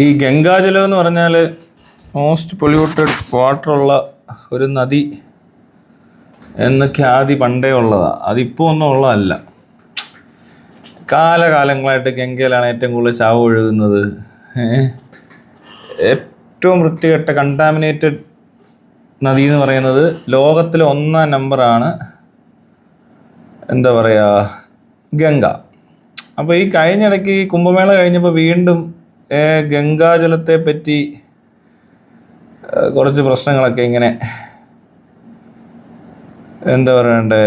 ഈ ഗംഗാജലം എന്ന് പറഞ്ഞാൽ മോസ്റ്റ് പൊല്യൂട്ടഡ് വാട്ടറുള്ള ഒരു നദി എന്ന ഖ്യാതി പണ്ടേ ഉള്ളതാണ്. അതിപ്പോൾ ഒന്നും ഉള്ളതല്ല. കാലകാലങ്ങളായിട്ട് ഗംഗയിലാണ് ഏറ്റവും കൂടുതൽ ശവം ഒഴുകുന്നത്. ഏറ്റവും വൃത്തികെട്ട കണ്ടാമിനേറ്റഡ് നദി എന്ന് പറയുന്നത് ലോകത്തിലെ 1-ാം നമ്പറാണ് എന്താ പറയുക, ഗംഗ. അപ്പോൾ ഈ കഴിഞ്ഞിടയ്ക്ക് ഈ കുംഭമേള കഴിഞ്ഞപ്പോൾ വീണ്ടും ഗംഗാജലത്തെ പറ്റി കുറച്ച് പ്രശ്നങ്ങളൊക്കെ ഇങ്ങനെ എന്താ പറയണ്ടേ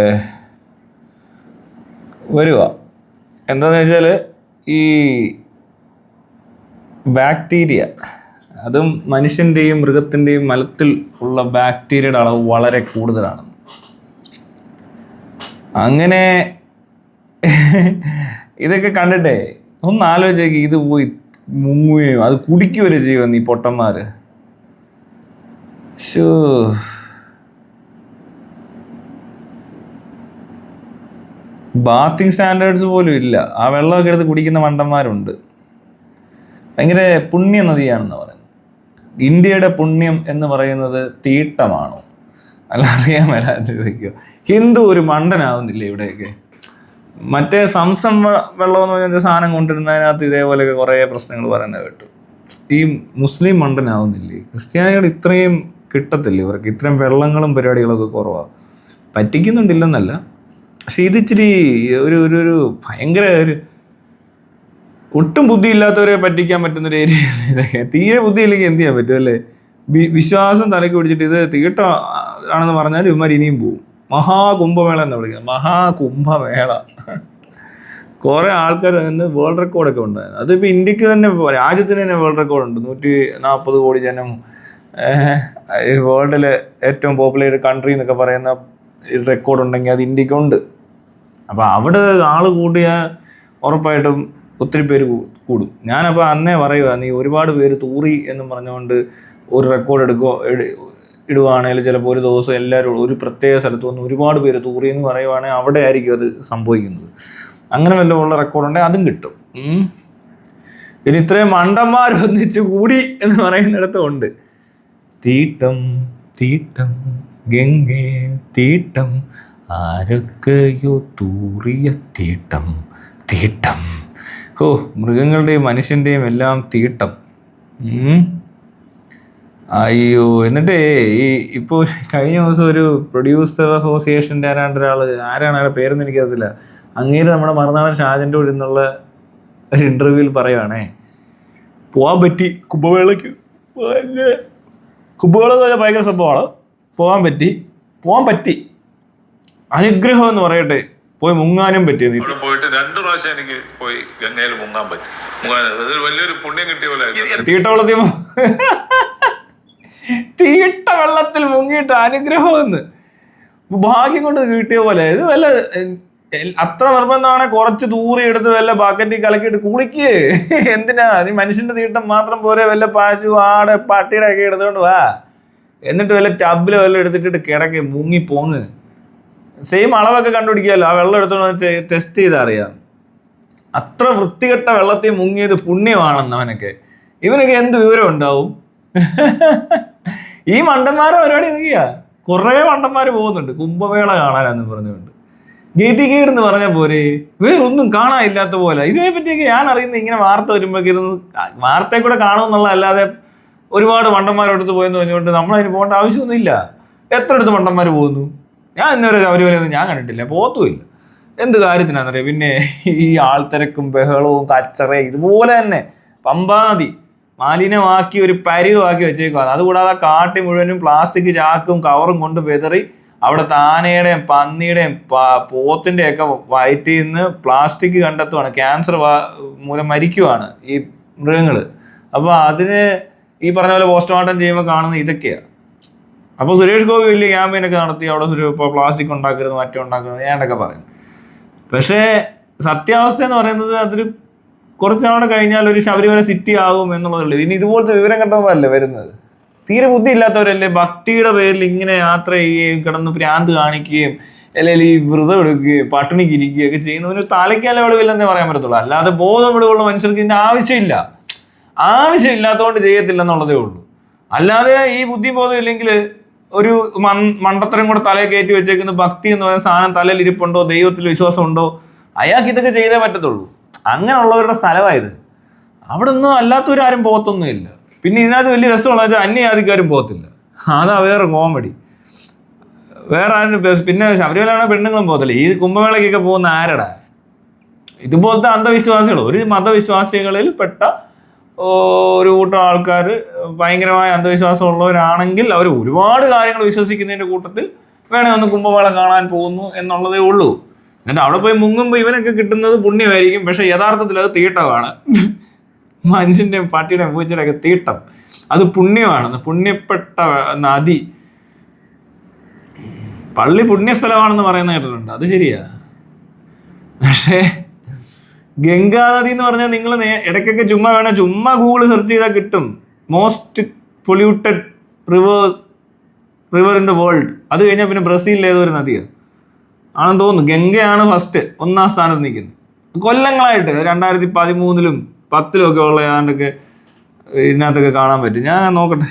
വരുക. എന്താണെന്ന് വെച്ചാൽ ഈ ബാക്ടീരിയ, അതും മനുഷ്യൻ്റെയും മൃഗത്തിൻ്റെയും മലത്തിൽ ഉള്ള ബാക്ടീരിയയുടെ അളവ് വളരെ കൂടുതലാണ്. അങ്ങനെ ഇതൊക്കെ കണ്ടിട്ടേ ഒന്ന് ആലോചിച്ചേക്ക്, ഇത് പോയി മുങ്ങുകയും അത് കുടിക്കുകയോ ചെയ്യുമെന്ന് ഈ പൊട്ടന്മാർ. ബാത്തിങ് സ്റ്റാൻഡേർഡ്സ് പോലും ഇല്ല. ആ വെള്ളമൊക്കെ എടുത്ത് കുടിക്കുന്ന മണ്ടന്മാരുണ്ട്. ഭയങ്കര പുണ്യ നദിയാണെന്ന് പറയുന്നത്. ഇന്ത്യയുടെ പുണ്യം എന്ന് പറയുന്നത് തീട്ടമാണോ? അല്ല, അറിയാൻ മേലാതിരിക്കോ? ഹിന്ദു ഒരു മണ്ടനാവുന്നില്ല ഇവിടെയൊക്കെ. മറ്റേ സംസം വെള്ളം എന്ന് പറഞ്ഞ സാധനം കൊണ്ടിരുന്നതിനകത്ത് ഇതേപോലെയൊക്കെ കുറേ പ്രശ്നങ്ങൾ പറയുന്നത് കേട്ടു. ഈ മുസ്ലിം മണ്ടനാവുന്നില്ലേ? ക്രിസ്ത്യാനികൾ ഇത്രയും കിട്ടത്തില്ല ഇവർക്ക്. ഇത്രയും വെള്ളങ്ങളും പരിപാടികളൊക്കെ കുറവാണ്. പറ്റിക്കുന്നുണ്ടില്ലെന്നല്ല, പക്ഷെ ഇതിച്ചിരി ഒരു ഭയങ്കര ഒരു ഒട്ടും ബുദ്ധിയില്ലാത്തവരെ പറ്റിക്കാൻ പറ്റുന്നൊരു ഏരിയ ഇതൊക്കെ. തീരെ ബുദ്ധിയില്ലെങ്കിൽ എന്ത് ചെയ്യാൻ പറ്റും അല്ലേ? വിശ്വാസം തലയ്ക്ക് പിടിച്ചിട്ട് ഇത് തീട്ടം ആണെന്ന് പറഞ്ഞാൽ ഇവന്മാർ ഇനിയും പോവും. മഹാകുംഭമേള എന്ന് വിളിക്കുന്നത്. മഹാകുംഭമേള. കുറേ ആൾക്കാർ നിന്ന് വേൾഡ് റെക്കോർഡൊക്കെ ഉണ്ടായിരുന്നു. അതിപ്പോൾ ഇന്ത്യക്ക് തന്നെ, രാജ്യത്തിന് തന്നെ വേൾഡ് റെക്കോർഡുണ്ട്. 140 കോടി ജനം, വേൾഡിലെ ഏറ്റവും പോപ്പുലേറ്റഡ് കൺട്രി എന്നൊക്കെ പറയുന്ന റെക്കോർഡ് ഉണ്ടെങ്കിൽ അത് ഇന്ത്യക്കുണ്ട്. അപ്പോൾ അവിടെ ആൾ കൂടിയാൽ ഉറപ്പായിട്ടും ഒത്തിരി പേര് കൂടും. ഞാനപ്പോൾ അന്നേ പറയുക, നീ ഒരുപാട് പേര് തൂറി എന്നും പറഞ്ഞുകൊണ്ട് ഒരു റെക്കോർഡ് ഇടുവാണെങ്കിൽ ചിലപ്പോൾ ഒരു ദിവസം എല്ലാവരും ഒരു പ്രത്യേക സ്ഥലത്ത് വന്ന് ഒരുപാട് പേര് തൂറി എന്ന് പറയുവാണെങ്കിൽ അവിടെ ആയിരിക്കും അത് സംഭവിക്കുന്നത്. അങ്ങനെ വല്ലതും ഉള്ള റെക്കോർഡുണ്ടെങ്കിൽ അതും കിട്ടും. പിന്നെ ഇത്രയും മണ്ടന്മാർ ഒന്നിച്ച് കൂടി എന്ന് പറയുന്നിടത്തും ഉണ്ട്. തീട്ടം തീട്ടം ഗംഗേ തീട്ടം, ആരൊക്കെയോ തൂറിയ തീട്ടം തീട്ടം. ഓ, മൃഗങ്ങളുടെയും മനുഷ്യൻ്റെയും എല്ലാം തീട്ടം. അയ്യോ. എന്നിട്ട് ഇപ്പോൾ കഴിഞ്ഞ ദിവസം ഒരു പ്രൊഡ്യൂസർ അസോസിയേഷൻ്റെ ആരാണ് അയാളുടെ പേരൊന്നും എനിക്കറിയത്തില്ല, അങ്ങേര് നമ്മുടെ മറുനാടൻ ഷാജൻ്റെ കൂടെ നിന്നുള്ള ഒരു ഇൻ്റർവ്യൂവിൽ പറയുവാണേ, പോകാൻ പറ്റി കുംഭമേളയ്ക്ക്. കുംഭമേള എന്ന് പറഞ്ഞാൽ ഭയങ്കര സംഭവമാണ്. പോകാൻ പറ്റി അനുഗ്രഹം എന്ന് പറയട്ടെ. പോയി മുങ്ങാനും പറ്റി. പോയിട്ട് 2 പ്രാവശ്യം എനിക്ക് പോയി ഗംഗയിൽ മുങ്ങാൻ പറ്റി. വലിയൊരു പുണ്യം കിട്ടിയ പോലെ. തീട്ട വെള്ളത്തിൽ മുങ്ങിയിട്ട് അനുഗ്രഹം എന്ന് ഭാഗ്യം കൊണ്ട് കിട്ടിയ പോലെ. ഇത് വല്ല അത്ര നിർബന്ധമാണെങ്കിൽ കുറച്ച് ദൂരെ എടുത്ത് വല്ല ബക്കറ്റിൽ കലക്കിയിട്ട് കുളിക്കേ. എന്തിനാ? നീ മനുഷ്യന്റെ തീട്ടം മാത്രം പോരെ, വല്ല പാശു ആടെ പട്ടിയുടെ ഒക്കെ എടുത്തുകൊണ്ട് വാ. എന്നിട്ട് വല്ല ടബില് വല്ല എടുത്തിട്ട് കിടക്കി മുങ്ങിപ്പോന്ന്. സെയിം അളവൊക്കെ കണ്ടുപിടിക്കാമല്ലോ. ആ വെള്ളം എടുത്തോണ്ട് ടെസ്റ്റ് ചെയ്താൽ അറിയാം. അത്ര വൃത്തികെട്ട വെള്ളത്തിൽ മുങ്ങിയത് പുണ്യമാണെന്ന് അവനൊക്കെ. ഇവനൊക്കെ എന്ത് വിവരം ഉണ്ടാവും? ഈ മണ്ടന്മാരെ പരിപാടി എന്തൊക്കെയാ? കുറേ മണ്ടന്മാർ പോകുന്നുണ്ട് കുംഭമേള കാണാനെന്ന് പറഞ്ഞുകൊണ്ട്. ഗതികേട് എന്ന് പറഞ്ഞാൽ പോരെ, വേറൊന്നും കാണാനില്ലാത്ത പോലെ. ഇതിനെപ്പറ്റിയൊക്കെ ഞാൻ അറിയുന്നത് ഇങ്ങനെ വാർത്ത വരുമ്പോഴേക്കും ഇതൊന്നും വാർത്തയിൽ കൂടെ കാണുമെന്നുള്ള അല്ലാതെ ഒരുപാട് മണ്ടന്മാരെടുത്ത് പോയെന്ന് പറഞ്ഞുകൊണ്ട് നമ്മളതിന് പോകേണ്ട ആവശ്യമൊന്നുമില്ല. എത്ര അടുത്ത് മണ്ടന്മാർ പോകുന്നു? ഞാൻ ഇന്നുവരെ ശബരിമലയൊന്നും ഞാൻ കണ്ടിട്ടില്ല, പോത്തുമില്ല. എന്ത് കാര്യത്തിനാണെന്നറിയാം. പിന്നെ ഈ ആൾത്തിരക്കും ബഹളവും കച്ചറ ഇതുപോലെ തന്നെ പമ്പാ നദി മാലിന്യമാക്കി ഒരു പരുവാക്കി വെച്ചേക്കുവാണ്. അതുകൂടാതെ കാട്ടി മുഴുവനും പ്ലാസ്റ്റിക് ചാക്കും കവറും കൊണ്ട് വെതറി അവിടുത്തെ ആനയുടെയും പന്നിയുടെയും പോത്തിൻ്റെയൊക്കെ വയറ്റിൽ നിന്ന് പ്ലാസ്റ്റിക് കണ്ടെത്തുവാണ്. ക്യാൻസർ മൂലം മരിക്കുവാണ് ഈ മൃഗങ്ങൾ. അപ്പോൾ അതിന് ഈ പറഞ്ഞ പോലെ പോസ്റ്റ്മോർട്ടം ചെയ്യുമ്പോൾ കാണുന്ന ഇതൊക്കെയാണ്. അപ്പോൾ സുരേഷ് ഗോപി വലിയ ക്യാമ്പയിനൊക്കെ നടത്തി അവിടെ ഇപ്പോൾ പ്ലാസ്റ്റിക് ഉണ്ടാക്കരുത്, മറ്റേ ഉണ്ടാക്കരുത് ഞാനൊക്കെ പറയും. പക്ഷേ സത്യാവസ്ഥ എന്ന് പറയുന്നത് അതൊരു കുറച്ച് നാളെ കഴിഞ്ഞാൽ ഒരു ശബരിമല സിറ്റി ആകും എന്നുള്ളതല്ലേ. ഇനി ഇതുപോലത്തെ വിവരം കണ്ടതല്ലേ വരുന്നത്. തീരെ ബുദ്ധി ഇല്ലാത്തവരല്ലേ ഭക്തിയുടെ പേരിൽ ഇങ്ങനെ യാത്ര ചെയ്യുകയും കിടന്ന് ഭ്രാന്ത് കാണിക്കുകയും അല്ലെങ്കിൽ ഈ വ്രതം എടുക്കുകയും പട്ടിണിക്ക് ഇരിക്കുകയൊക്കെ ചെയ്യുന്നതിന് തലയ്ക്ക് അലവെളിവില്ലെന്നേ പറയാൻ പറ്റത്തുള്ളൂ. അല്ലാതെ ബോധമെടുവുള്ള മനുഷ്യർക്ക് ഇതിന്റെ ആവശ്യമില്ല. ആവശ്യമില്ലാത്തതുകൊണ്ട് ചെയ്യത്തില്ലെന്നുള്ളതേ ഉള്ളൂ. അല്ലാതെ ഈ ബുദ്ധിബോധം ഇല്ലെങ്കിൽ ഒരു മണ്ടത്തരം കൂടെ തലയെ കയറ്റി വെച്ചേക്കുന്ന ഭക്തി എന്ന് പറയുന്ന സാധനം തലയിൽ ഇരിപ്പുണ്ടോ, ദൈവത്തിൽ വിശ്വാസം ഉണ്ടോ, അയാൾക്ക് ഇതൊക്കെ ചെയ്തേ പറ്റത്തുള്ളൂ. അങ്ങനെയുള്ളവരുടെ സ്ഥലമായത്. അവിടെ ഒന്നും അല്ലാത്തവരാരും പോകത്തൊന്നുമില്ല. പിന്നെ ഇതിനകത്ത് വലിയ രസമുള്ള അന്യജാതിക്കാരും പോകത്തില്ല. അതാ വേറെ കോമഡി. വേറെ ആരും. പിന്നെ ശബരിമലയാണെ പെണ്ണുങ്ങളും പോകത്തില്ല. ഈ കുംഭമേളയ്ക്കൊക്കെ പോകുന്ന ആരടാ? ഇതുപോലത്തെ അന്ധവിശ്വാസികൾ, ഒരു മതവിശ്വാസികളിൽ പെട്ട ഒരു കൂട്ടം ആൾക്കാർ ഭയങ്കരമായ അന്ധവിശ്വാസം ഉള്ളവരാണെങ്കിൽ അവർ ഒരുപാട് കാര്യങ്ങൾ വിശ്വസിക്കുന്നതിൻ്റെ കൂട്ടത്തിൽ വേണേ ഒന്ന് കുംഭമേള കാണാൻ പോകുന്നു എന്നുള്ളതേ ഉള്ളൂ. എന്നിട്ട് അവിടെ പോയി മുങ്ങുമ്പോൾ ഇവനൊക്കെ കിട്ടുന്നത് പുണ്യമായിരിക്കും. പക്ഷെ യഥാർത്ഥത്തിൽ അത് തീട്ടമാണ്. മനുഷ്യൻ്റെയും പട്ടിയുടെയും പൂച്ചയുടെയൊക്കെ തീട്ടം അത് പുണ്യമാണ്. പുണ്യപ്പെട്ട നദി. പള്ളി പുണ്യസ്ഥലമാണെന്ന് പറയുന്നത് കേട്ടിട്ടുണ്ട്, അത് ശരിയാ. പക്ഷേ ഗംഗാനദി എന്ന് പറഞ്ഞാൽ നിങ്ങൾ ഇടയ്ക്കൊക്കെ ചുമ്മാ ഗൂഗിൾ സെർച്ച് ചെയ്താൽ കിട്ടും. Most polluted river in the world. അത് കഴിഞ്ഞാൽ പിന്നെ ബ്രസീലിൽ ഏതൊരു നദിയാണ് ആണെന്ന് തോന്നുന്നു. ഗംഗയാണ് ഫസ്റ്റ്, 1ാം സ്ഥാനത്ത് നിൽക്കുന്നത്. കൊല്ലങ്ങളായിട്ട് 2013-ലും 2010-ലും ഒക്കെ ഉള്ള ഏതാണ്ടൊക്കെ ഇതിനകത്തൊക്കെ കാണാൻ പറ്റും. ഞാൻ നോക്കട്ടെ,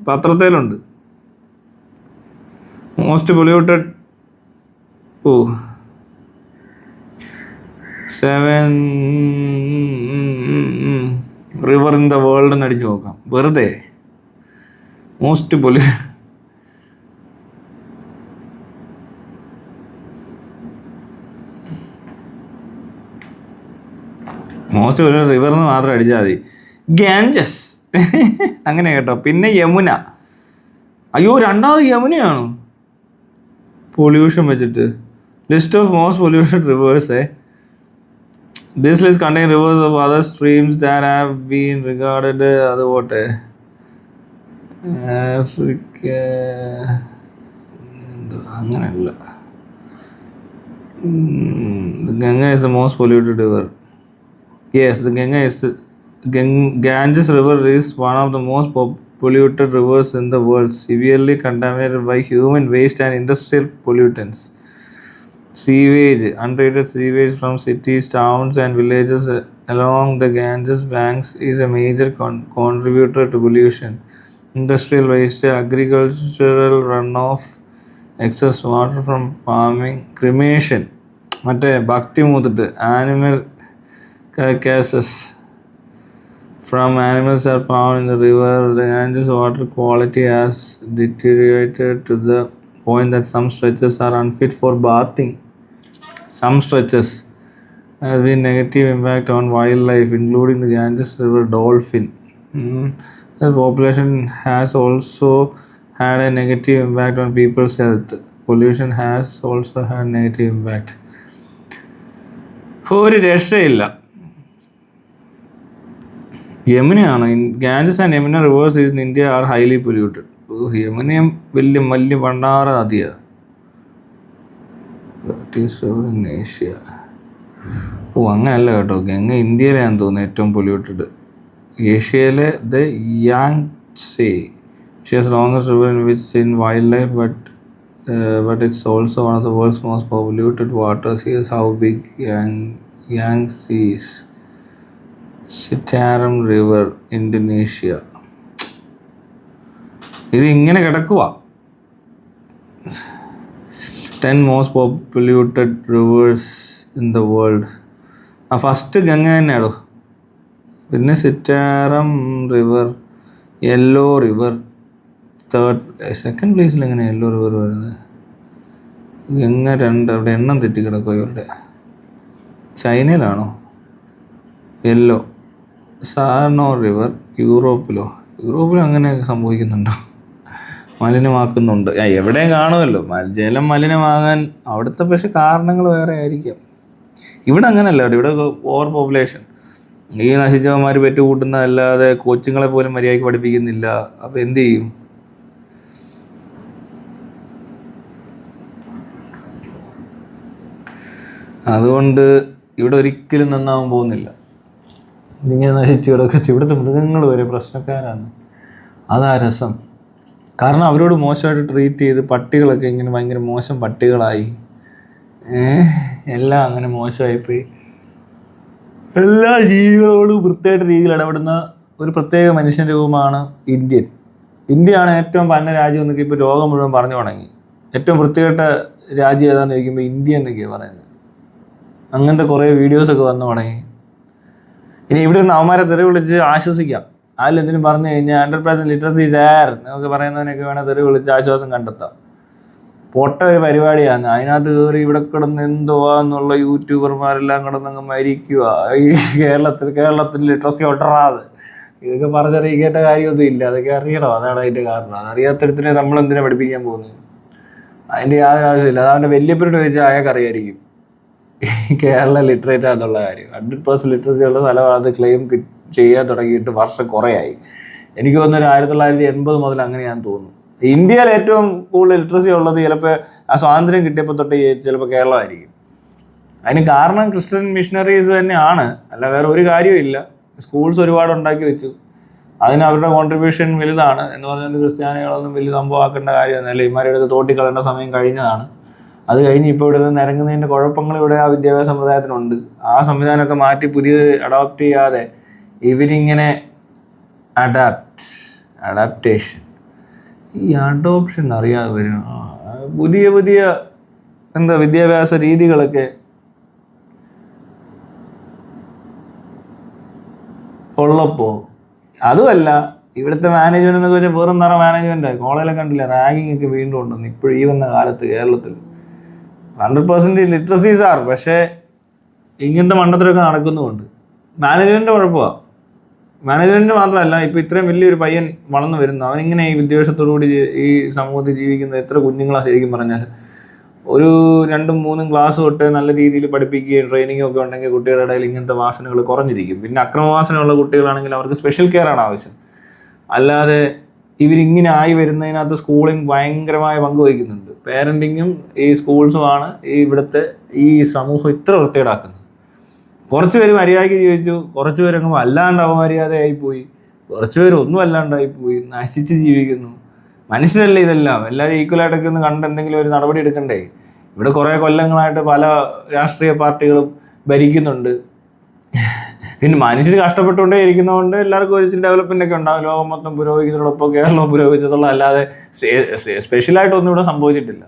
പത്രത്തിലുണ്ട്. Most polluted 7 river in the world എന്ന് അടിച്ചു നോക്കാം വെറുതെ. മോസ്റ്റ് പൊല്യൂട്ടഡ് റിവർ എന്ന് മാത്രം അടിച്ചാൽ മതി. ഗാഞ്ചസ് അങ്ങനെ കേട്ടോ. പിന്നെ യമുന. അയ്യോ, രണ്ടാമത് യമുനയാണോ പൊല്യൂഷൻ വെച്ചിട്ട്? List of most polluted reverse. This list contains rivers of other streams that have been regarded അതുപോട്ടെ. ആഫ്രിക്ക അങ്ങനെയല്ല. Ganga is the most polluted river. Yes, the Ganges River is one of the most polluted rivers in the world, severely contaminated by human waste and industrial pollutants. Sewage, untreated sewage from cities, towns and villages along the Ganges banks is a major contributor to pollution. Industrial waste, agricultural runoff, excess water from farming, cremation, മറ്റേ ഭക്തി മൂത്തിട്ട് animal carcasses from animals are found in the river. The Ganges water quality has deteriorated to the point that some stretches are unfit for bathing. Some stretches have been negative impact on wildlife, including the Ganges River dolphin. The population has also had a negative impact on people's health. Pollution has also had negative impact. ഒരു രക്ഷയില്ല. യമുനയാണ്. Ganges and Yamuna rivers in India are highly polluted. യമുനയും വലിയ പണ്ടാറ നദിയാണ്. Asia. അങ്ങനെയല്ല കേട്ടോ. ഗംഗ ഇന്ത്യയിലാണെന്ന് തോന്നുന്നു ഏറ്റവും polluted. ഏഷ്യയിലെ the യാങ്സേ. Asia's longest river in which in wildlife, but it's also one of the world's most polluted waters. Here's how big Yangtze is. Citarum River, Indonesia. ഇത് ഇങ്ങനെ കിടക്കുക. 10 most polluted rivers in the world. First Ganga തന്നെയാണോ. പിന്നെ സിറ്റാറം river, yellow river second പ്ലേസിൽ. എങ്ങനെ yellow river വരുന്നത്? ഗംഗ 2. അവിടെ എണ്ണം തെറ്റിക്കിടക്കോ ഇവരുടെ? ചൈനയിലാണോ യെല്ലോ? സാർണോ റിവർ യൂറോപ്പിലും അങ്ങനെ സംഭവിക്കുന്നുണ്ടോ? മലിനമാക്കുന്നുണ്ട്. എവിടെയും കാണുമല്ലോ ജലം മലിനമാകാൻ. അവിടുത്തെ പക്ഷെ കാരണങ്ങൾ വേറെ ആയിരിക്കാം. ഇവിടെ അങ്ങനെയല്ല. ഇവിടെ ഓവർ പോപ്പുലേഷൻ. ഈ നശിച്ചവന്മാർ പെറ്റ് കൂട്ടുന്നതല്ലാതെ കൊച്ചുങ്ങളെ പോലും മര്യാദയ്ക്ക് പഠിപ്പിക്കുന്നില്ല. അപ്പം എന്ത് ചെയ്യും? അതുകൊണ്ട് ഇവിടെ ഒരിക്കലും നന്നാവാൻ പോകുന്നില്ല. ഇതിങ്ങനെ നശിച്ചു കിടക്കുക. ഇവിടുത്തെ മൃഗങ്ങൾ വരെ പ്രശ്നക്കാരാണ്. അതാ രസം. കാരണം അവരോട് മോശമായിട്ട് ട്രീറ്റ് ചെയ്ത് പട്ടികളൊക്കെ ഇങ്ങനെ ഭയങ്കര മോശം പട്ടികളായി, എല്ലാം അങ്ങനെ മോശമായിപ്പോയി. എല്ലാ ജീവികളോടും വൃത്തിയായിട്ട് രീതിയിൽ ഇടപെടുന്ന ഒരു പ്രത്യേക മനുഷ്യ രൂപമാണ് ഇന്ത്യയാണ് ഏറ്റവും പന്ന രാജ്യം എന്നൊക്കെ ഇപ്പോൾ ലോകം മുഴുവൻ പറഞ്ഞു തുടങ്ങി. ഏറ്റവും വൃത്തികെട്ട രാജ്യം ഏതാണെന്ന് ചോദിക്കുമ്പോൾ ഇന്ത്യ എന്നൊക്കെയാണ് പറയുന്നത്. അങ്ങനത്തെ കുറേ വീഡിയോസൊക്കെ വന്നു തുടങ്ങി. ഇനി ഇവിടെ നിന്ന് അവന്മാരെ തെറി വിളിച്ച് ആശ്വസിക്കാം. അതിലെന്തിനും പറഞ്ഞു കഴിഞ്ഞാൽ 100% ലിറ്ററസി സാർ നമുക്ക് പറയുന്നതിനൊക്കെ വേണേൽ തെറി വിളിച്ച് ആശ്വാസം കണ്ടെത്താം. പൊട്ട ഒരു പരിപാടിയാണ്. അതിനകത്ത് കയറി ഇവിടെ കിടന്ന് എന്തുവാന്നുള്ള യൂട്യൂബർമാരെല്ലാം കിടന്നങ്ങ് മരിക്കുക. ഈ കേരളത്തിൽ ലിറ്ററസി ഒട്ടറാതെ ഇതൊക്കെ പറഞ്ഞറിയിക്കേണ്ട കാര്യമൊന്നും ഇല്ല. അതൊക്കെ അറിയണം. അതാണ് അതിൻ്റെ കാരണം. അതറിയാത്തരത്തിനെ നമ്മളെന്തിനാ പഠിപ്പിക്കാൻ പോകുന്നത്? അതിൻ്റെ യാതൊരു ആവശ്യമില്ല. അതവൻ്റെ വല്യപ്പനോട് ചോദിച്ചാൽ അയാൾക്ക് അറിയായിരിക്കും കേരള ലിറ്ററേറ്റ് ആണെന്നുള്ള കാര്യം. 100% ലിറ്ററസി ഉള്ള സ്ഥലമാണ്. അത് ക്ലെയിം ചെയ്യാൻ തുടങ്ങിയിട്ട് വർഷം കുറേയായി. എനിക്ക് തോന്നുന്നു 1980 മുതൽ അങ്ങനെയാണെന്ന് തോന്നുന്നു. ഇന്ത്യയിൽ ഏറ്റവും കൂടുതൽ ലിറ്ററസി ഉള്ളത് ചിലപ്പോൾ ആ സ്വാതന്ത്ര്യം കിട്ടിയപ്പോൾ തൊട്ട് ചിലപ്പോൾ കേരളമായിരിക്കും. അതിന് കാരണം ക്രിസ്ത്യൻ മിഷണറീസ് തന്നെയാണ്, അല്ല വേറെ ഒരു കാര്യവും ഇല്ല. സ്കൂൾസ് ഒരുപാട് ഉണ്ടാക്കി വെച്ചു. അതിന് അവരുടെ കോൺട്രിബ്യൂഷൻ വലുതാണ് എന്ന് പറഞ്ഞുകൊണ്ട് ക്രിസ്ത്യാനികളൊന്നും വലിയ സംഭവമാക്കേണ്ട കാര്യമൊന്നുമല്ല. ഇമാരുടെ അടുത്ത് തോട്ടിക്കളേണ്ട സമയം കഴിഞ്ഞതാണ്. അത് കഴിഞ്ഞ് ഇപ്പോൾ ഇവിടെ നിന്ന് ഇറങ്ങുന്നതിൻ്റെ കുഴപ്പങ്ങൾ ഇവിടെ ആ വിദ്യാഭ്യാസ സമ്പ്രദായത്തിനുണ്ട്. ആ സംവിധാനമൊക്കെ മാറ്റി പുതിയത് അഡോപ്റ്റ് ചെയ്യാതെ ഇവരിങ്ങനെ അഡാപ്റ്റേഷൻ ഈ അഡോപ്ഷൻ അറിയാതെ വരും. പുതിയ പുതിയ വിദ്യാഭ്യാസ രീതികളൊക്കെ ഉള്ളപ്പോൾ അതുമല്ല ഇവിടുത്തെ മാനേജ്മെന്റ് എന്നൊക്കെ വെച്ചാൽ വെറും നിറ മാനേജ്മെന്റ്. കോളേജിലൊക്കെ കണ്ടില്ല റാഗിങ് ഒക്കെ വീണ്ടും ഉണ്ടെന്ന് ഇപ്പോഴും ഈ വന്ന കാലത്ത് കേരളത്തിൽ. 100% ലിറ്ററസീസ് ആർ. പക്ഷേ ഇങ്ങനത്തെ മണ്ടത്തിലൊക്കെ നടക്കുന്നുമുണ്ട്. മാനേജ്മെന്റ് കുഴപ്പമാണ്. മാനേജ്മെന്റ് മാത്രമല്ല, ഇപ്പോൾ ഇത്രയും വലിയൊരു പയ്യൻ വളർന്നു വരുന്നു. അവനിങ്ങനെ ഈ വിദ്യാഭ്യാസത്തോടുകൂടി ഈ സമൂഹത്തിൽ ജീവിക്കുന്ന എത്ര കുഞ്ഞുങ്ങളാണ് ശരിക്കും പറഞ്ഞാൽ. ഒരു 2-3 ക്ലാസ് തൊട്ട് നല്ല രീതിയിൽ പഠിപ്പിക്കുകയും ട്രെയിനിങ്ങും ഒക്കെ ഉണ്ടെങ്കിൽ കുട്ടികളുടെ ഇടയിൽ ഇങ്ങനത്തെ വാസനകൾ കുറഞ്ഞിരിക്കും. പിന്നെ അക്രമവാസനയുള്ള കുട്ടികളാണെങ്കിൽ അവർക്ക് സ്പെഷ്യൽ കെയർ ആണ് ആവശ്യം. അല്ലാതെ ഇവരിങ്ങനെ ആയി വരുന്നതിനകത്ത് സ്കൂളിങ് ഭയങ്കരമായ പങ്ക് വഹിക്കുന്നുണ്ട്. പേരൻറ്റിങ്ങും ഈ സ്കൂൾസുമാണ് ഈ ഇവിടുത്തെ ഈ സമൂഹം ഇത്ര വൃത്തികേടാക്കുന്നത്. കുറച്ച് പേര് മര്യാദയ്ക്ക് ജീവിച്ചു, കുറച്ച് പേരങ്ങ് വല്ലാണ്ട് അപമര്യാദയായിപ്പോയി, കുറച്ച് പേര് ഒന്നും അല്ലാണ്ടായിപ്പോയി, നശിച്ച് ജീവിക്കുന്നു. മനുഷ്യരല്ലേ ഇതെല്ലാം. എല്ലാവരും ഈക്വലായിട്ടൊക്കെ ഒന്ന് കണ്ട് എന്തെങ്കിലും ഒരു നടപടി എടുക്കണ്ടേ? ഇവിടെ കുറേ കൊല്ലങ്ങളായിട്ട് പല രാഷ്ട്രീയ പാർട്ടികളും ഭരിക്കുന്നുണ്ട്. പിന്നെ മനുഷ്യർ കഷ്ടപ്പെട്ടുകൊണ്ടേ ഇരിക്കുന്നതുകൊണ്ട് എല്ലാവർക്കും ഒരു ഡെവലപ്മെൻ്റ് ഒക്കെ ഉണ്ടാകും. ലോകം മൊത്തം പുരോഗമിക്കുന്നതോടൊപ്പം കേരളവും പുരോഗമിച്ചതുള്ള അല്ലാതെ സ്പെഷ്യലായിട്ടൊന്നും ഇവിടെ സംഭവിച്ചിട്ടില്ല.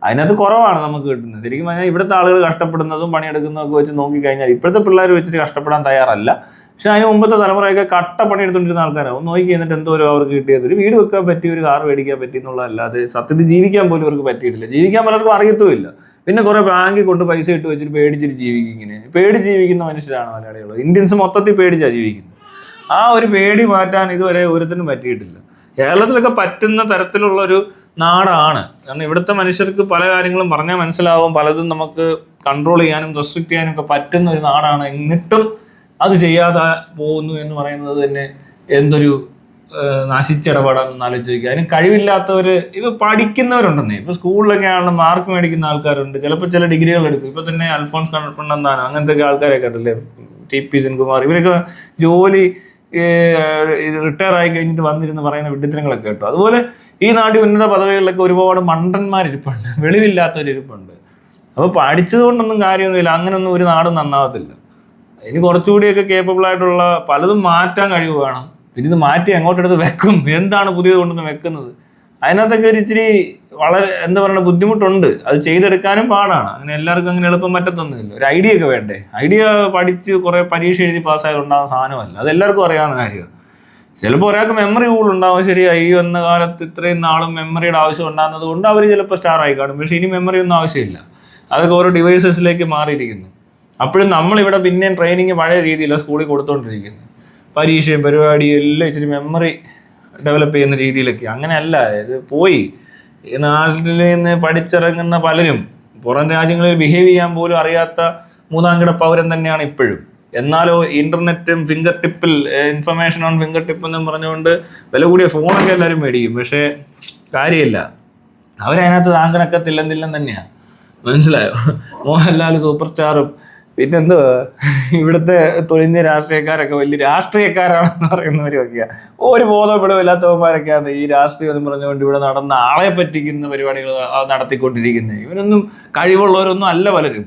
അതിനകത്ത് കുറവാണ് നമുക്ക് കിട്ടുന്നത്. ശരിക്കും പറഞ്ഞാൽ ഇവിടുത്തെ ആളുകൾ കഷ്ടപ്പെടുന്നതും പണിയെടുക്കുന്നതൊക്കെ വെച്ച് നോക്കിക്കഴിഞ്ഞാൽ ഇപ്പോഴത്തെ പിള്ളേർ വെച്ചിട്ട് കഷ്ടപ്പെടാൻ തയ്യാറല്ല. പക്ഷെ അതിന് മുമ്പത്തെ തലമുറയൊക്കെ കട്ട പണിയെടുത്തുകൊണ്ടിരുന്ന ആൾക്കാരാണ്. ഒന്ന് നോക്കി എന്നിട്ട് എന്തോരം അവർക്ക് കിട്ടിയത്. ഒരു വീട് വെക്കാൻ പറ്റി, ഒരു കാർ മേടിക്കാൻ പറ്റി എന്നുള്ളതല്ലാതെ സത്യത്തിൽ ജീവിക്കാൻ പോലും അവർക്ക് പറ്റിയിട്ടില്ല. ജീവിക്കാൻ പലർക്കും അറിയത്തുമില്ല. പിന്നെ കുറേ ബാങ്കിൽ കൊണ്ട് പൈസ ഇട്ട് വെച്ചിട്ട് പേടിച്ചിട്ട് ജീവിക്കും. ഇങ്ങനെ പേടിച്ച് ജീവിക്കുന്ന മനുഷ്യരാണ് മലയാളികൾ. ഇന്ത്യൻസ് മൊത്തത്തിൽ പേടിച്ചാണ് ജീവിക്കുന്നത്. ആ ഒരു പേടി മാറ്റാൻ ഇതുവരെ ഒരുത്തിനും പറ്റിയിട്ടില്ല. കേരളത്തിലൊക്കെ പറ്റുന്ന തരത്തിലുള്ളൊരു നാടാണ്. കാരണം ഇവിടുത്തെ മനുഷ്യർക്ക് പല കാര്യങ്ങളും പറഞ്ഞാൽ മനസ്സിലാവും. പലതും നമുക്ക് കൺട്രോൾ ചെയ്യാനും റെസ്ട്രിക്ട് ചെയ്യാനും ഒക്കെ പറ്റുന്ന ഒരു നാടാണ്. എന്നിട്ടും അത് ചെയ്യാതെ പോകുന്നു എന്ന് പറയുന്നത് തന്നെ എന്തൊരു നശിച്ചിടപാടാന്ന് ആലോചിക്കുക. അതിന് കഴിവില്ലാത്തവർ ഇവ പഠിക്കുന്നവരുണ്ടെന്നേ. ഇപ്പോൾ സ്കൂളിലൊക്കെ ആണെങ്കിലും മാർക്ക് മേടിക്കുന്ന ആൾക്കാരുണ്ട്. ചിലപ്പോൾ ചില ഡിഗ്രികൾ എടുക്കും. ഇപ്പോൾ തന്നെ അൽഫോൺസ് കണ്ണന്താനം അങ്ങനത്തെ ആൾക്കാരൊക്കെ ഉണ്ടല്ലേ, TP സെൻകുമാർ, ഇവരൊക്കെ ജോലി റിട്ടയർ ആയി കഴിഞ്ഞിട്ട് വന്നിരുന്ന് പറയുന്ന വിഡ്ഢിത്തരങ്ങളൊക്കെ കേട്ടോ. അതുപോലെ ഈ നാട്ടിൽ ഉന്നത പദവികളിലൊക്കെ ഒരുപാട് മണ്ടന്മാരിപ്പുണ്ട്, വെളിവില്ലാത്തവരിപ്പുണ്ട്. അപ്പോൾ പഠിച്ചത് കൊണ്ടൊന്നും കാര്യമൊന്നുമില്ല. അങ്ങനെയൊന്നും ഒരു നാടും നന്നാവത്തില്ല. ഇനി കുറച്ചുകൂടിയൊക്കെ കേപ്പബിൾ ആയിട്ടുള്ള പലതും മാറ്റാൻ കഴിവ് വേണം. പിന്നെ ഇത് മാറ്റി അങ്ങോട്ടെടുത്ത് വെക്കും. എന്താണ് പുതിയത് കൊണ്ടൊന്ന് വെക്കുന്നത്? അതിനകത്തൊക്കെ ഒരു ഇച്ചിരി വളരെ എന്താ പറയുക ബുദ്ധിമുട്ടുണ്ട്. അത് ചെയ്തെടുക്കാനും പാടാണ്. അങ്ങനെ എല്ലാവർക്കും അങ്ങനെ എളുപ്പം പറ്റത്തൊന്നുമില്ല. ഒരു ഐഡിയ ഒക്കെ വേണ്ടേ? ഐഡിയ പഠിച്ച് കുറേ പരീക്ഷ എഴുതി പാസ്സായി ഉണ്ടാകുന്ന സാധനമല്ല. അത് എല്ലാവർക്കും അറിയാവുന്ന കാര്യമാണ്. ചിലപ്പോൾ ഒരാൾക്ക് മെമ്മറി കൂടുതലുണ്ടാവും. ശരിയായി ഈ വന്ന കാലത്ത് ഇത്രയും നാളും മെമ്മറിയുടെ ആവശ്യം ഉണ്ടാകുന്നത് കൊണ്ട് അവർ ചിലപ്പോൾ സ്റ്റാർ ആയി കാണും. പക്ഷേ ഇനി മെമ്മറി ഒന്നും ആവശ്യമില്ല. അതൊക്കെ ഓരോ ഡിവൈസസിലേക്ക് മാറിയിരിക്കുന്നു. അപ്പോഴും നമ്മളിവിടെ പിന്നെയും ട്രെയിനിങ് പഴയ രീതിയിലാണ് സ്കൂളിൽ കൊടുത്തുകൊണ്ടിരിക്കുന്നത്. പരീക്ഷയും പരിപാടിയും എല്ലാം ഇച്ചിരി മെമ്മറി ഡെവലപ്പ് ചെയ്യുന്ന രീതിയിലൊക്കെ. അങ്ങനെയല്ല ഇത് പോയി. ഈ നാട്ടിൽ നിന്ന് പഠിച്ചിറങ്ങുന്ന പലരും പുറം രാജ്യങ്ങളിൽ ബിഹേവ് ചെയ്യാൻ പോലും അറിയാത്ത മൂന്നാംകിട പൗരൻ തന്നെയാണ് ഇപ്പോഴും. എന്നാലോ ഇന്റർനെറ്റും ഫിംഗർ ടിപ്പിൽ ഇൻഫർമേഷൻ ഓൺ ഫിംഗർ ടിപ്പ് എന്നും പറഞ്ഞുകൊണ്ട് വില കൂടിയ ഫോണൊക്കെ എല്ലാവരും മേടിക്കും. പക്ഷേ കാര്യമില്ല, അവരതിനകത്ത് താങ്കണക്കത്തില്ലെന്നില്ലെന്ന് തന്നെയാണ്. മനസ്സിലായോ? മോഹൻലാൽ സൂപ്പർ സ്റ്റാറും പിന്നെന്തുവാ ഇവിടുത്തെ തൊഴിഞ്ഞ രാഷ്ട്രീയക്കാരൊക്കെ വലിയ രാഷ്ട്രീയക്കാരാണെന്ന് പറയുന്നവരൊക്കെയാ. ഒരു ബോധപ്പെടുമില്ലാത്തവന്മാരൊക്കെയാണ് ഈ രാഷ്ട്രീയം എന്ന് പറഞ്ഞുകൊണ്ട് ഇവിടെ നടന്ന ആളെ പറ്റിക്കുന്ന പരിപാടികൾ നടത്തിക്കൊണ്ടിരിക്കുന്നത്. ഇവരൊന്നും കഴിവുള്ളവരൊന്നും അല്ല പലരും.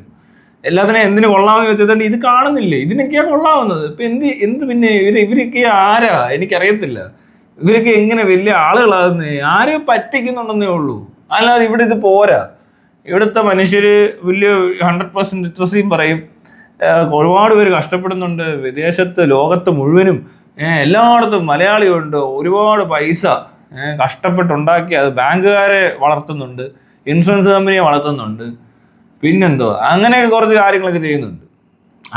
എല്ലാത്തിനും എന്തിനു കൊള്ളാമെന്ന് വെച്ചാൽ ഇത് കാണുന്നില്ലേ, ഇതിനൊക്കെയാ കൊള്ളാവുന്നത്. ഇപ്പൊ എന്ത് പിന്നെ ഇവരൊക്കെ ആരാ എനിക്കറിയത്തില്ല. ഇവരൊക്കെ എങ്ങനെ വലിയ ആളുകളാകുന്നേ? ആരും പറ്റിക്കുന്നുണ്ടെന്നേ ഉള്ളൂ, അല്ലാതെ ഇവിടെ ഇത് പോരാ. ഇവിടുത്തെ മനുഷ്യര് വലിയ 100% ലിറ്ററസിയും പറയും. ഒരുപാട് പേര് കഷ്ടപ്പെടുന്നുണ്ട് വിദേശത്ത്, ലോകത്ത് മുഴുവനും എല്ലായിടത്തും മലയാളിയുണ്ട്. ഒരുപാട് പൈസ കഷ്ടപ്പെട്ടുണ്ടാക്കി അത് ബാങ്കുകാരെ വളർത്തുന്നുണ്ട്, ഇൻഷുറൻസ് കമ്പനിയെ വളർത്തുന്നുണ്ട്, പിന്നെന്തോ അങ്ങനെ കുറച്ച് കാര്യങ്ങളൊക്കെ ചെയ്യുന്നുണ്ട്.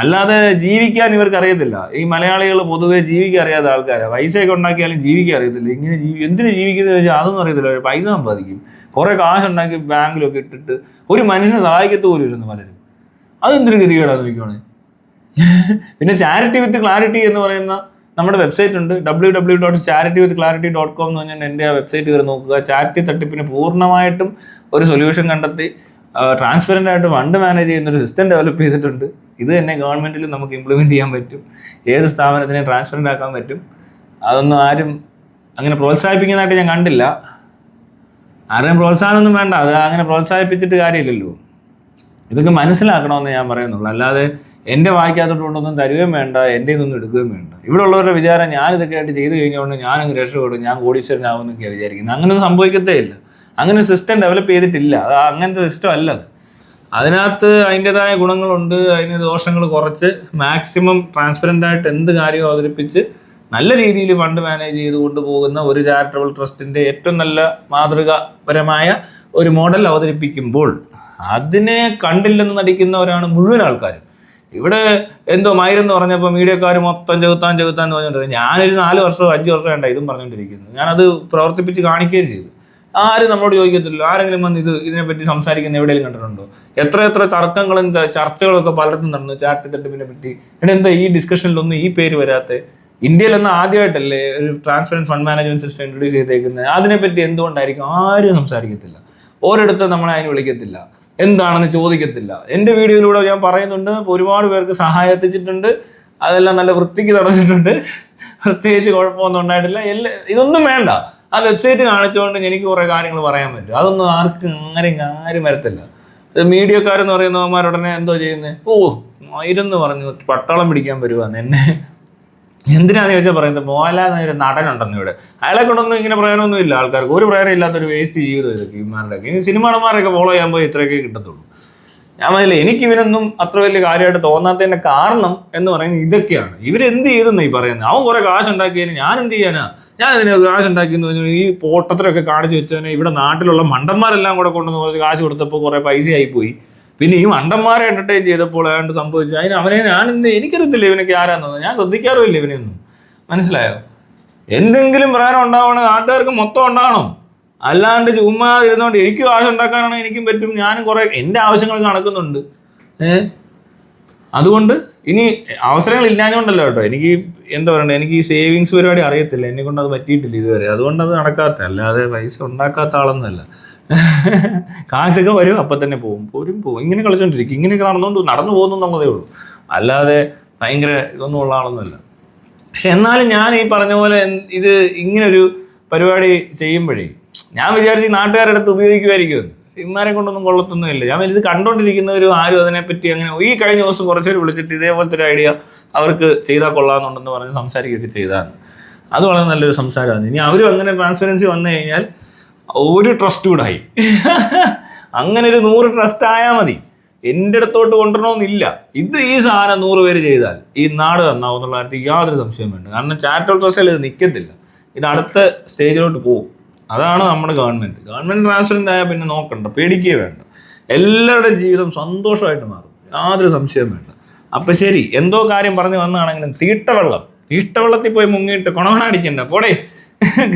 അല്ലാതെ ജീവിക്കാൻ ഇവർക്ക് അറിയത്തില്ല. ഈ മലയാളികൾ പൊതുവെ ജീവിക്കാൻ അറിയാത്ത ആൾക്കാരാണ്. പൈസയൊക്കെ ഉണ്ടാക്കിയാലും ജീവിക്കാൻ അറിയത്തില്ല. ഇങ്ങനെ എന്തിനു ജീവിക്കുന്നത് വെച്ചാൽ അതൊന്നും അറിയത്തില്ല. പൈസ സമ്പാദിക്കും, കുറെ കാശുണ്ടാക്കി ബാങ്കിലൊക്കെ ഇട്ടിട്ട് ഒരു മനുഷ്യനെ സഹായിക്കത്ത് പോലും ഇരുന്നു പലരും. അതെന്തൊരു ഗതികേടാന്ന് നോക്കിക്കോണേ. പിന്നെ ചാരിറ്റി വിത്ത് ക്ലാരിറ്റി എന്ന് പറയുന്ന നമ്മുടെ വെബ്സൈറ്റ് ഉണ്ട്, www.charityWithClarity.com എന്ന് പറഞ്ഞാൽ എൻ്റെ ആ വെബ്സൈറ്റ് കയറി നോക്കുക. ചാരിറ്റി തട്ടിപ്പിന് പൂർണ്ണമായിട്ടും ഒരു സൊല്യൂഷൻ കണ്ടെത്തി ട്രാൻസ്പെറൻ്റ് ആയിട്ട് ഫണ്ട് മാനേജ് ചെയ്യുന്ന ഒരു സിസ്റ്റം ഡെവലപ്പ് ചെയ്തിട്ടുണ്ട്. ഇത് തന്നെ ഗവൺമെൻറ്റിൽ നമുക്ക് ഇംപ്ലിമെൻറ്റ് ചെയ്യാൻ പറ്റും. ഏത് സ്ഥാപനത്തിനെയും ട്രാൻസ്പെറൻ്റ് ആക്കാൻ പറ്റും. അതൊന്നും ആരും അങ്ങനെ പ്രോത്സാഹിപ്പിക്കുന്നതായിട്ട് ഞാൻ കണ്ടില്ല. ആരെയും പ്രോത്സാഹനമൊന്നും വേണ്ട, അത് അങ്ങനെ പ്രോത്സാഹിപ്പിച്ചിട്ട് കാര്യമില്ലല്ലോ. ഇതൊക്കെ മനസ്സിലാക്കണമെന്ന് ഞാൻ പറയുന്നുള്ളൂ. അല്ലാതെ എൻ്റെ വായിക്കാത്തോട്ടുകൊണ്ടൊന്നും തരുകയും വേണ്ട, എൻ്റെ ഇതൊന്നും എടുക്കുകയും വേണ്ട. ഇവിടെ ഉള്ളവരുടെ വിചാരം ഞാൻ ഇതൊക്കെ ആയിട്ട് ചെയ്ത് കഴിഞ്ഞുകൊണ്ട് ഞാനങ്ങ് രക്ഷപ്പെടും, ഞാൻ കോടീശ്വരനാവുമെന്നൊക്കെയാണ് വിചാരിക്കുന്നത്. അങ്ങനെയൊന്നും സംഭവിക്കത്തേ ഇല്ല. അങ്ങനെ സിസ്റ്റം ഡെവലപ്പ് ചെയ്തിട്ടില്ല. അത് അങ്ങനത്തെ സിസ്റ്റം അല്ല അത്. അതിനകത്ത് അതിൻ്റെതായ ഗുണങ്ങളുണ്ട്, അതിന് ദോഷങ്ങൾ കുറച്ച് മാക്സിമം ട്രാൻസ്പെറൻ്റ് ആയിട്ട് എന്ത് കാര്യവും അവതരിപ്പിച്ച് നല്ല രീതിയിൽ ഫണ്ട് മാനേജ് ചെയ്ത് കൊണ്ടുപോകുന്ന ഒരു ചാരിറ്റബിൾ ട്രസ്റ്റിൻ്റെ ഏറ്റവും നല്ല മാതൃകാപരമായ ഒരു മോഡൽ അവതരിപ്പിക്കുമ്പോൾ അതിനെ കണ്ടില്ലെന്ന് നടിക്കുന്നവരാണ് മുഴുവൻ ആൾക്കാരും. ഇവിടെ എന്തോ മൈരെന്ന് പറഞ്ഞപ്പോൾ മീഡിയക്കാർ മൊത്തം ചെകുത്താന്ന് പറഞ്ഞുകൊണ്ടിരുന്നത്. ഞാനൊരു 4 വർഷമോ 5 വർഷമോ വേണ്ട ഇതും പറഞ്ഞുകൊണ്ടിരിക്കുന്നത്. ഞാനത് പ്രവർത്തിപ്പിച്ച് കാണിക്കുകയും ചെയ്തു. ആരും നമ്മളോട് ചോദിക്കത്തില്ല. ആരെങ്കിലും വന്ന് ഇതിനെപ്പറ്റി സംസാരിക്കുന്ന എവിടെയെങ്കിലും കണ്ടിട്ടുണ്ടോ? എത്ര തർക്കങ്ങളും ചർച്ചകളൊക്കെ പലയിടത്തും നടന്നു ചാരിറ്റി തട്ടിപ്പിനെ പറ്റി. എന്താ ഈ ഡിസ്കഷനിലൊന്നും ഈ പേര് വരാത്തെ? ഇന്ത്യയിലൊന്നും ആദ്യമായിട്ടല്ലേ ഒരു transparent fund management system introduce ചെയ്തേക്കുന്നത്? അതിനെപ്പറ്റി എന്തുകൊണ്ടായിരിക്കും ആരും സംസാരിക്കത്തില്ല. ഓരോരുത്തർ നമ്മളെ അതിന് വിളിക്കത്തില്ല, എന്താണെന്ന് ചോദിക്കത്തില്ല. എൻ്റെ വീഡിയോയിലൂടെ ഞാൻ പറയുന്നുണ്ട്, ഒരുപാട് പേർക്ക് സഹായം എത്തിച്ചിട്ടുണ്ട്, അതെല്ലാം നല്ല വൃത്തിക്ക് നടന്നിട്ടുണ്ട്, പ്രത്യേകിച്ച് കുഴപ്പമൊന്നും ഉണ്ടായിട്ടില്ല. ഇതൊന്നും വേണ്ട. ആ വെബ്സൈറ്റ് കാണിച്ചുകൊണ്ട് എനിക്ക് കുറേ കാര്യങ്ങൾ പറയാൻ പറ്റും. അതൊന്നും ആരും വരത്തില്ല. മീഡിയക്കാരെന്ന് പറയുന്നവന്മാർ ഉടനെ എന്തോ ചെയ്യുന്നത്, മൈരെന്ന് പറഞ്ഞു പട്ടാളം പിടിക്കാൻ വരുവാന്ന്. എന്നെ എന്തിനാന്ന് ചോദിച്ചാൽ പറയുന്നത് മോഹൻലാൽ എന്നൊരു നടനുണ്ടെന്ന് ഇവിടെ. അയാളെ കൊണ്ടൊന്നും ഇങ്ങനെ പ്രയോജനമൊന്നുമില്ല. ആൾക്കാർക്ക് ഒരു പ്രയോജനം ഇല്ലാത്തൊരു വേസ്റ്റ് ജീവിതം ഇതൊക്കെ ഇമാരുടെയൊക്കെ. ഇനി സിനിമാടന്മാരൊക്കെ ഫോളോ ചെയ്യാൻ പോയി ഇത്രയൊക്കെ കിട്ടത്തുള്ളൂ. ഞാൻ പറഞ്ഞില്ല, എനിക്ക് ഇവനൊന്നും അത്ര വലിയ കാര്യമായിട്ട് തോന്നാത്തതിൻ്റെ കാരണം എന്ന് പറയുന്നത് ഇതൊക്കെയാണ്. ഇവരെന്ത് ചെയ്തെന്ന് ഈ പറയുന്നത്? അവൻ കുറെ കാശുണ്ടാക്കിയതിന് ഞാൻ എന്ത് ചെയ്യാനാ? ഞാൻ ഇതിന് കാശുണ്ടാക്കിയെന്ന് പറഞ്ഞു ഈ പോട്ടത്തിലൊക്കെ കാണിച്ചു വെച്ചതിന് ഇവിടെ നാട്ടിലുള്ള മണ്ടന്മാരെല്ലാം കൂടെ കൊണ്ടുവന്ന് കുറച്ച് കാശ് കൊടുത്തപ്പോൾ കുറേ പൈസയായിപ്പോയി. പിന്നെ ഈ മണ്ടന്മാരെ എന്റർടൈൻ ചെയ്തപ്പോൾ ഏതാണ്ട് സംഭവിച്ചു. അവനെ എനിക്കറിയത്തില്ല ഇവനൊക്കെ ആരാന്നത്. ഞാൻ ശ്രദ്ധിക്കാറുമില്ല ഇവനെയൊന്നും. മനസ്സിലായോ? എന്തെങ്കിലും പ്രയോജനം ഉണ്ടാവണം, നാട്ടുകാർക്ക് മൊത്തം ഉണ്ടാവണം. അല്ലാണ്ട് ചുമ്മാ ഇരുന്നുകൊണ്ട് എനിക്ക് കാശ് ഉണ്ടാക്കാനാണെങ്കിൽ എനിക്കും പറ്റും. ഞാനും കുറേ എൻ്റെ ആവശ്യങ്ങൾ നടക്കുന്നുണ്ട്. അതുകൊണ്ട് ഇനി അവസരങ്ങൾ ഇല്ലാഞ്ഞുകൊണ്ടല്ലോ കേട്ടോ. എനിക്ക് എന്താ പറയണ്ടേ, എനിക്ക് ഈ സേവിങ്സ് പരിപാടി അറിയത്തില്ല, എന്നെ കൊണ്ട് അത് പറ്റിയിട്ടില്ല ഇതുവരെ. അതുകൊണ്ട് അത് നടക്കാത്ത, അല്ലാതെ പൈസ ഉണ്ടാക്കാത്ത ആളൊന്നുമല്ല. കാശൊക്കെ വരും, അപ്പം തന്നെ പോകും. ഇങ്ങനെ കളിച്ചോണ്ടിരിക്കും. ഇങ്ങനെയൊക്കെ നടന്നു പോകുന്നു എന്നുള്ളതേ ഉള്ളൂ. അല്ലാതെ ഭയങ്കര ഇതൊന്നും ഉള്ള ആളൊന്നുമല്ല. പക്ഷെ എന്നാലും ഞാൻ ഈ പറഞ്ഞ പോലെ ഇത് ഇങ്ങനൊരു പരിപാടി ചെയ്യുമ്പോഴേ ഞാൻ വിചാരിച്ച് നാട്ടുകാരുടെ അടുത്ത് ഉപയോഗിക്കുമായിരിക്കും. ഇമാരെ കൊണ്ടൊന്നും കൊള്ളത്തൊന്നുമില്ല. ഞാൻ ഇത് കണ്ടോണ്ടിരിക്കുന്നവരും ആരും അതിനെപ്പറ്റി അങ്ങനെ ഈ കഴിഞ്ഞ ദിവസം കുറച്ചുപേർ വിളിച്ചിട്ട് ഇതേപോലത്തെ ഒരു ഐഡിയ അവർക്ക് ചെയ്താൽ കൊള്ളാമെന്നുണ്ടെന്ന് പറഞ്ഞ് സംസാരിക്കുകയൊക്കെ ചെയ്താണ്. അത് വളരെ നല്ലൊരു സംസാരമാണ്. ഇനി അവരും അങ്ങനെ ട്രാൻസ്പെറൻസി വന്നു കഴിഞ്ഞാൽ ഒരു ട്രസ്റ്റ് കൂടെ ആയി. അങ്ങനെ ഒരു 100 ട്രസ്റ്റ് ആയാൽ മതി. എൻ്റെ അടുത്തോട്ട് കൊണ്ടുവരണമെന്നില്ല. ഈ സാധനം 100 പേര് ചെയ്താൽ ഈ നാട് നന്നാവും എന്നുള്ള കാര്യത്തിൽ യാതൊരു സംശയം വേണ്ട. കാരണം ചാരിറ്റബിൾ ട്രസ്റ്റിൽ ഇത് നിൽക്കത്തില്ല, ഇത് അടുത്ത സ്റ്റേജിലോട്ട് പോകും. അതാണ് നമ്മുടെ ഗവൺമെൻറ് ട്രാൻസ്പെറൻ്റ് ആയാൽ പിന്നെ നോക്കണ്ട, പേടിക്കുകയേ വേണ്ട. എല്ലാവരുടെയും ജീവിതം സന്തോഷമായിട്ട് മാറും, യാതൊരു സംശയവും വേണ്ട. അപ്പം ശരി, എന്തോ കാര്യം പറഞ്ഞു വന്നതാണെങ്കിലും തീട്ടവെള്ളത്തിൽ പോയി മുങ്ങിയിട്ട് കൊണവണടിക്കണ്ട പോടേ.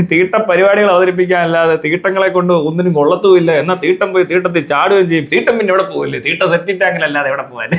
തീട്ട പരിപാടികൾ അവതരിപ്പിക്കാനല്ലാതെ തീട്ടങ്ങളെ കൊണ്ട് ഒന്നിനും കൊള്ളത്തുമില്ല. എന്നാൽ തീട്ടം പോയി തീട്ടത്തിൽ ചാടുകയും ചെയ്യും. തീട്ടം പിന്നെ എവിടെ പോകില്ലേ? തീട്ട സെപ്റ്റിക് ടാങ്കിലല്ലാതെ എവിടെ പോകാൻ?